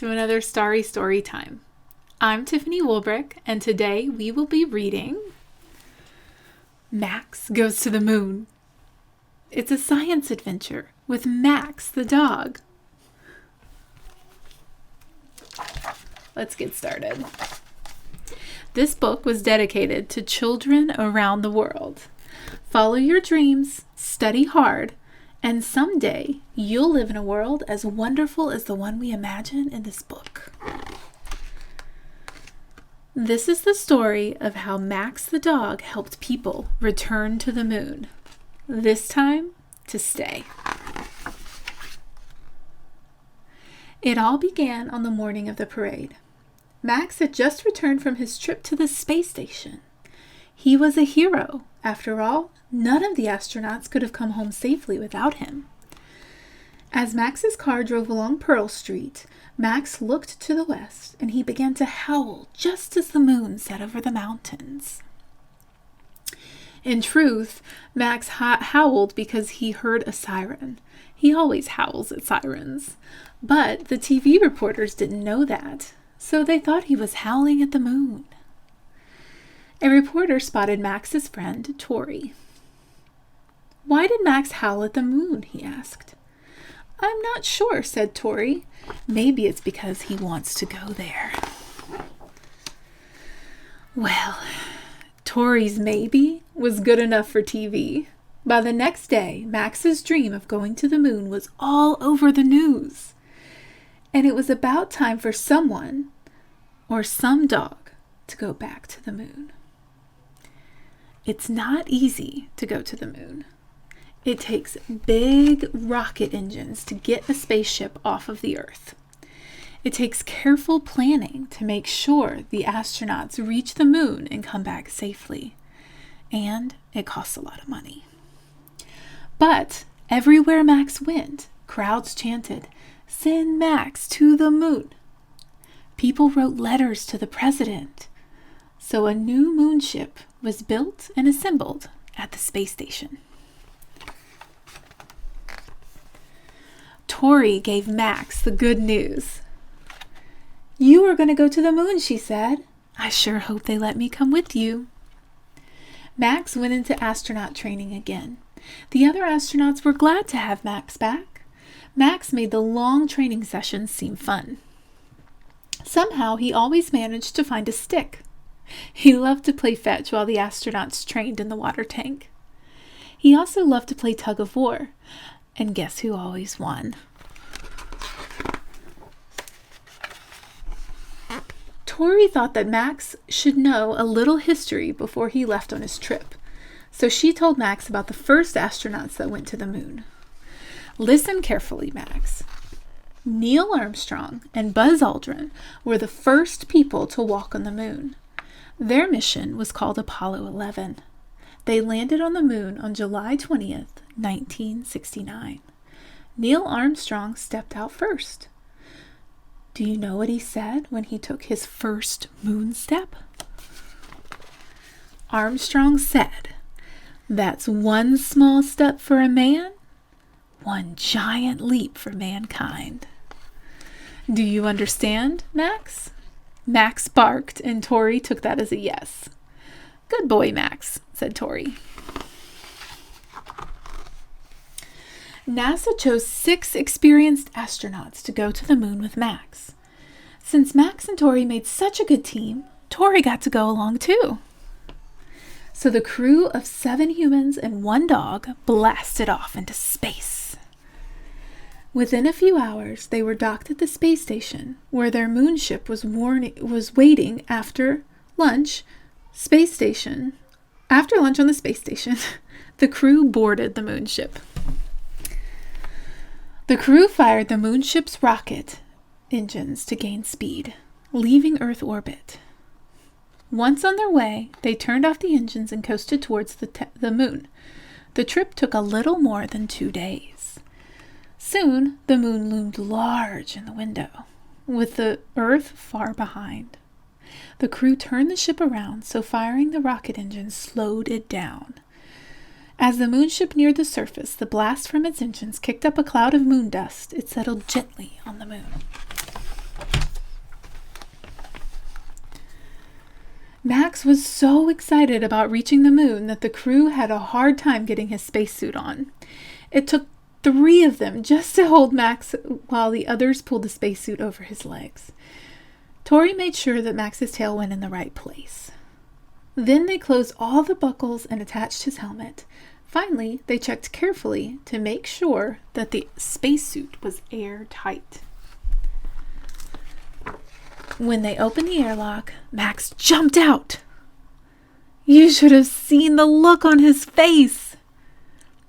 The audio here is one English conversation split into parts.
to another Starry story time. I'm Tiffany Wolbrecht, and today we will be reading Max Goes to the Moon. It's a science adventure with Max the dog. Let's get started. This book was dedicated to children around the world. Follow your dreams, study hard, and someday you'll live in a world as wonderful as the one we imagine in this book. This is the story of how Max the dog helped people return to the moon. This time, to stay. It all began on the morning of the parade. Max had just returned from his trip to the space station. He was a hero. After all, none of the astronauts could have come home safely without him. As Max's car drove along Pearl Street, Max looked to the west and he began to howl just as the moon set over the mountains. In truth, Max howled because he heard a siren. He always howls at sirens. But the TV reporters didn't know that, so they thought he was howling at the moon. A reporter spotted Max's friend, Tori. "Why did Max howl at the moon?" he asked. "I'm not sure," said Tori. "Maybe it's because he wants to go there." Well, Tori's maybe was good enough for TV. By the next day, Max's dream of going to the moon was all over the news. And it was about time for someone, or some dog, to go back to the moon. It's not easy to go to the moon. It takes big rocket engines to get a spaceship off of the Earth. It takes careful planning to make sure the astronauts reach the moon and come back safely. And it costs a lot of money. But everywhere Max went, crowds chanted, "Send Max to the moon." People wrote letters to the president. So a new moonship was built and assembled at the space station. Tori gave Max the good news. "You are going to go to the moon," she said. "I sure hope they let me come with you." Max went into astronaut training again. The other astronauts were glad to have Max back. Max made the long training sessions seem fun. Somehow he always managed to find a stick. He loved to play fetch while the astronauts trained in the water tank. He also loved to play tug of war. And guess who always won? Tori thought that Max should know a little history before he left on his trip. So she told Max about the first astronauts that went to the moon. "Listen carefully, Max. Neil Armstrong and Buzz Aldrin were the first people to walk on the moon. Their mission was called Apollo 11. They landed on the moon on July 20th, 1969. Neil Armstrong stepped out first. Do you know what he said when he took his first moon step? Armstrong said, 'That's one small step for a man, one giant leap for mankind.' Do you understand, Max?" Max barked, and Tori took that as a yes. "Good boy, Max," said Tori. NASA chose 6 experienced astronauts to go to the moon with Max. Since Max and Tori made such a good team, Tori got to go along too. So the crew of 7 humans and 1 dog blasted off into space. Within a few hours, they were docked at the space station, where their moonship was waiting after lunch. After lunch on the space station, the crew boarded the moonship. The crew fired the moonship's rocket engines to gain speed, leaving Earth orbit. Once on their way, they turned off the engines and coasted towards the moon. The trip took a little more than 2 days. Soon, the moon loomed large in the window, with the Earth far behind. The crew turned the ship around, so firing the rocket engines slowed it down. As the moonship neared the surface, the blast from its engines kicked up a cloud of moon dust. It settled gently on the moon. Max was so excited about reaching the moon that the crew had a hard time getting his spacesuit on. It took 3 of them just to hold Max while the others pulled the spacesuit over his legs. Tori made sure that Max's tail went in the right place. Then they closed all the buckles and attached his helmet. Finally, they checked carefully to make sure that the spacesuit was airtight. When they opened the airlock, Max jumped out. You should have seen the look on his face.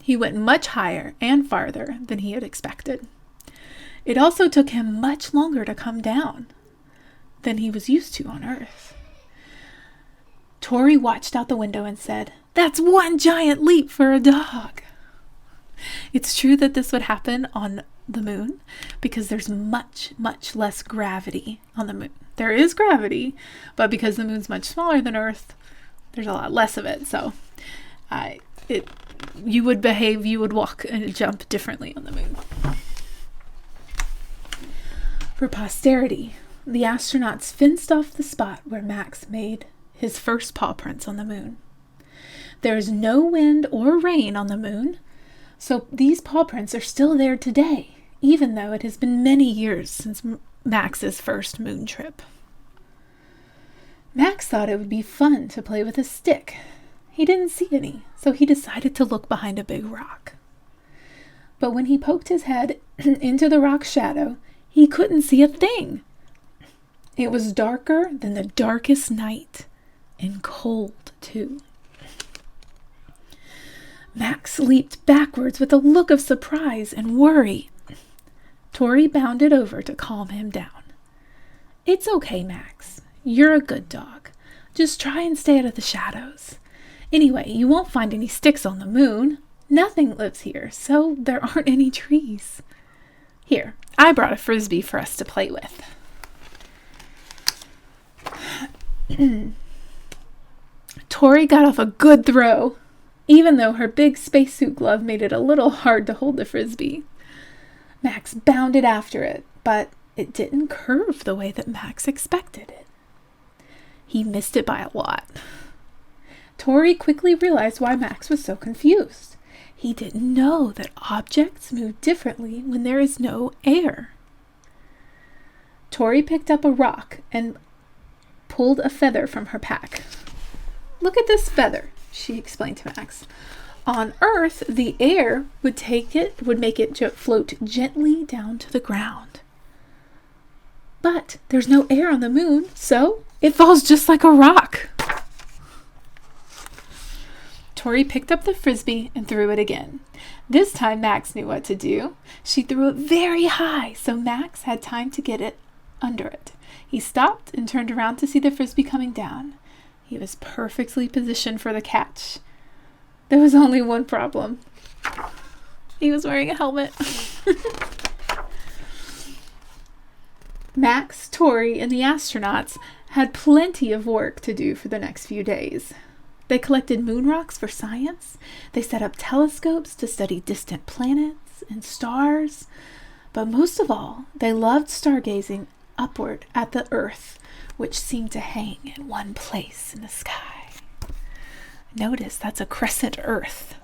He went much higher and farther than he had expected. It also took him much longer to come down than he was used to on Earth. Tori watched out the window and said, "That's one giant leap for a dog." It's true that this would happen on the moon because there's much, much less gravity on the moon. There is gravity, but because the moon's much smaller than Earth, there's a lot less of it. So you would walk and jump differently on the moon. For posterity, the astronauts fenced off the spot where Max made his first paw prints on the moon. There is no wind or rain on the moon, so these paw prints are still there today, even though it has been many years since Max's first moon trip. Max thought it would be fun to play with a stick. He didn't see any, so he decided to look behind a big rock. But when he poked his head into the rock's shadow, he couldn't see a thing. It was darker than the darkest night, and cold too. Max leaped backwards with a look of surprise and worry. Tori bounded over to calm him down. "It's okay, Max. You're a good dog. Just try and stay out of the shadows. Anyway, you won't find any sticks on the moon. Nothing lives here, so there aren't any trees. Here, I brought a frisbee for us to play with." Tori got off a good throw, even though her big spacesuit glove made it a little hard to hold the frisbee. Max bounded after it, but it didn't curve the way that Max expected it. He missed it by a lot. Tori quickly realized why Max was so confused. He didn't know that objects move differently when there is no air. Tori picked up a rock and pulled a feather from her pack. "Look at this feather," she explained to Max. "On Earth, the air would make it float gently down to the ground. But there's no air on the moon, so it falls just like a rock." Tori picked up the frisbee and threw it again. This time Max knew what to do. She threw it very high, so Max had time to get it under it. He stopped and turned around to see the frisbee coming down. He was perfectly positioned for the catch. There was only one problem. He was wearing a helmet. Max, Tori, and the astronauts had plenty of work to do for the next few days. They collected moon rocks for science. They set up telescopes to study distant planets and stars. But most of all, they loved stargazing upward at the Earth, which seemed to hang in one place in the sky. Notice that's a crescent Earth.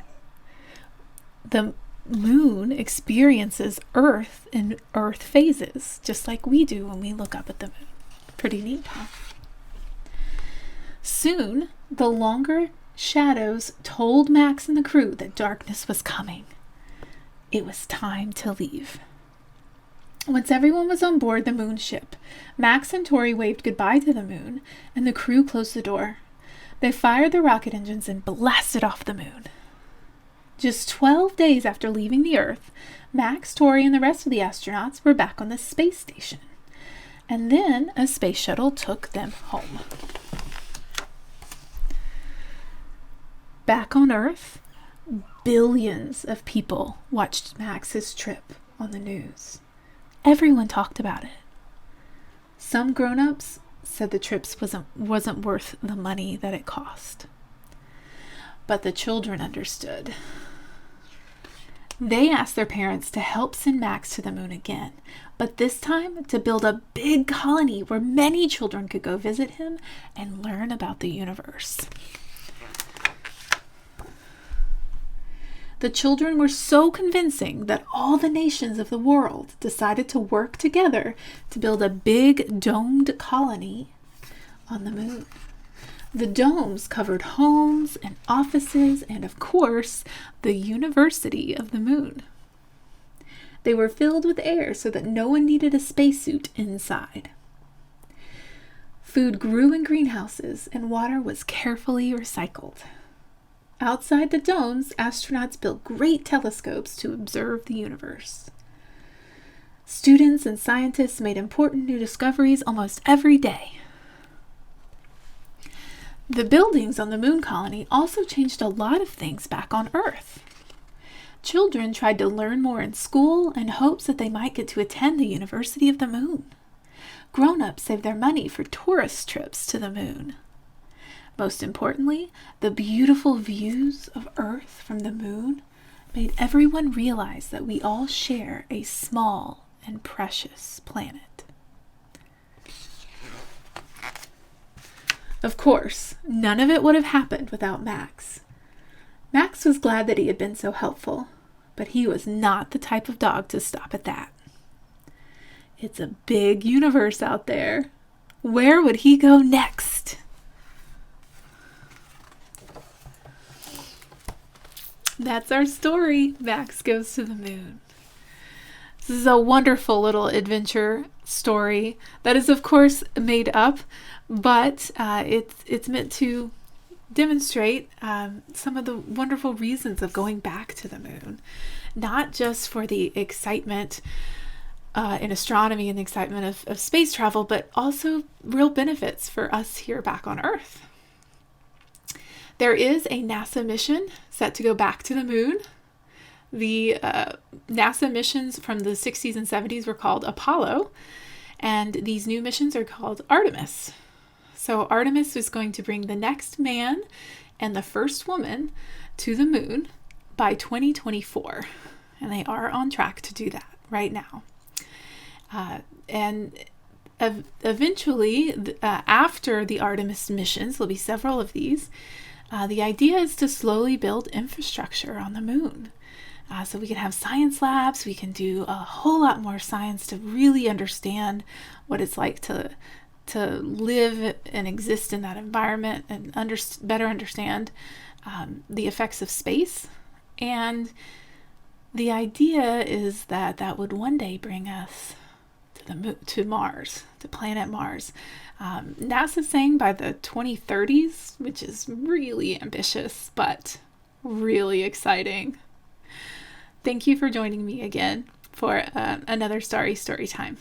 The moon experiences Earth in Earth phases, just like we do when we look up at the moon. Pretty neat, huh? Soon, the longer shadows told Max and the crew that darkness was coming. It was time to leave. Once everyone was on board the moon ship, Max and Tori waved goodbye to the moon, and the crew closed the door. They fired the rocket engines and blasted off the moon. Just 12 days after leaving the Earth, Max, Tori, and the rest of the astronauts were back on the space station. And then a space shuttle took them home. Back on Earth, billions of people watched Max's trip on the news. Everyone talked about it. Some grown-ups said the trips wasn't worth the money that it cost. But the children understood. They asked their parents to help send Max to the moon again, but this time to build a big colony where many children could go visit him and learn about the universe. The children were so convincing that all the nations of the world decided to work together to build a big domed colony on the moon. The domes covered homes and offices and, of course, the University of the Moon. They were filled with air so that no one needed a spacesuit inside. Food grew in greenhouses and water was carefully recycled. Outside the domes, astronauts built great telescopes to observe the universe. Students and scientists made important new discoveries almost every day. The buildings on the moon colony also changed a lot of things back on Earth. Children tried to learn more in school in hopes that they might get to attend the University of the Moon. Grown-ups saved their money for tourist trips to the moon. Most importantly, the beautiful views of Earth from the moon made everyone realize that we all share a small and precious planet. Of course, none of it would have happened without Max. Max was glad that he had been so helpful, but he was not the type of dog to stop at that. It's a big universe out there. Where would he go next? That's our story. Max goes to the moon. This is a wonderful little adventure story that is, of course, made up, but it's meant to demonstrate some of the wonderful reasons of going back to the moon, not just for the excitement in astronomy and the excitement of space travel, but also real benefits for us here back on Earth. There is a NASA mission set to go back to the moon. The NASA missions from the 60s and 70s were called Apollo, and these new missions are called Artemis. So Artemis is going to bring the next man and the first woman to the moon by 2024, and they are on track to do that right now. And eventually, after the Artemis missions, there'll be several of these. The idea is to slowly build infrastructure on the moon. So we can have science labs, we can do a whole lot more science to really understand what it's like to live and exist in that environment and better understand the effects of space. And the idea is that that would one day bring us to Mars, to planet Mars. NASA's saying by the 2030s, which is really ambitious, but really exciting. Thank you for joining me again for another Starry Storytime.